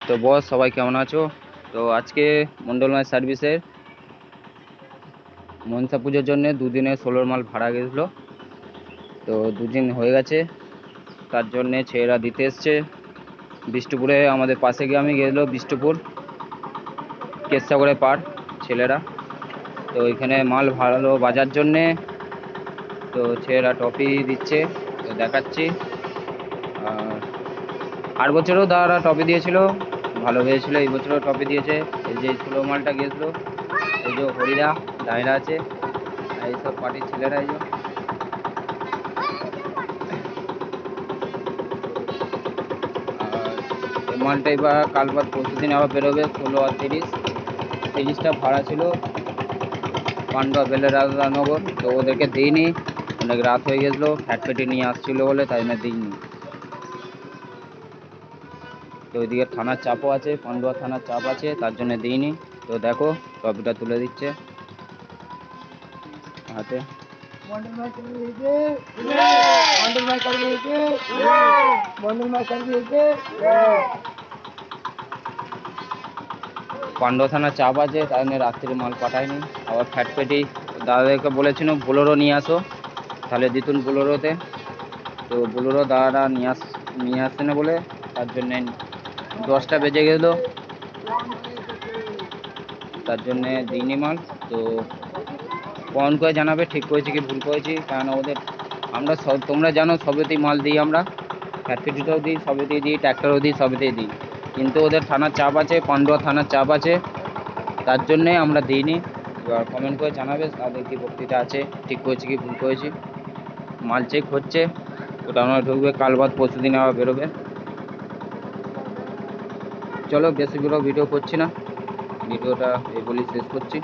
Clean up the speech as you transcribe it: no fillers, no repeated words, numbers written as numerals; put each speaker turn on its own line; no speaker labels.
তো বস, সবাই কেমন আছো? তো আজকে মন্ডলময় সার্ভিসের মনসা পুজোর জন্য দুদিনের সোলোর মাল ভাড়া গেছিলো। তো দুদিন হয়ে গেছে, তার জন্যে ছেলেরা দিতে এসছে। বিষ্টুপুরে আমাদের পাশে গ্রামে গেছিলো, বিষ্টুপুর কেশসাগরে পার ছেলেরা। তো এখানে মাল ভালো বাজার জন্যে তো ছেলেরা টপি দিচ্ছে, তো দেখাচ্ছি। আর আর বছরও দাদারা টপি দিয়েছিল, ভালো হয়েছিল। এই বছরও টপি দিয়েছে। এই যে সোলো মালটা গেছিলো, এই যে হরিদা দায়রা আছে, আর এইসব পার্টির ছেলেরা। এই যে আর এই মালটাই বা কাল বাদ পরশু দিন আবার বেরোবে। 16 আর 30, 30টা ভাড়া ছিল পান্ডা বেলেরানগর। তো ওদেরকে দিইনি, অনেক রাত হয়ে গেছিলো, ফ্যাট পেটি নিয়ে আসছিল বলে, তাই জন্য দিইনি। তো ওইদিকে থানার চাপও আছে, পান্ডুয়া থানার চাপ আছে, তার জন্য দিইনি। তো দেখো, টপিটা তুলে দিচ্ছে হাতে।
মন্ডল মাছ দিয়েছে, মন্ডল মাছ দিয়েছে, মন্ডল মাছ দিয়েছে।
পান্ডুয়া থানার চাপ আছে, তাই জন্য রাত্রে মাল পাঠায়নি। আবার ফ্যাট পেটি দাদাদেরকে বলেছিল বোলেরো নিয়ে আসো, তাহলে দিতুন বোলেরোতে। তো বোলেরো দাদারা নিয়ে আসছে না বলে, তার জন্যে 10টা বেজে গেল, তার জন্যে দিইনি মাল। তো কমেন্ট করে জানাবে ঠিক করেছি কি ভুল করেছি, কারণ ওদের আমরা সব, তোমরা জানো, সবেতেই মাল দিই আমরা। ফ্যাক্টরিটাও দিই, সবেতেই দিই, ট্র্যাক্টরও দিই, সবেতেই দিই। কিন্তু ওদের থানার চাপ আছে, পান্ডুয়া থানার চাপ আছে, তার জন্যে আমরা দিইনি। এবার কমেন্ট করে জানাবে তাদের কি বক্তৃতা আছে, ঠিক করেছি কি ভুল করেছি। মাল চেক হচ্ছে, ওটা আমরা ঢুকবে কাল বাদ পরশু দিন আবার বেরোবে। চলো, বেশি বড় ভিডিও করছি না, ভিডিওটা এই বলেই শেষ করছি।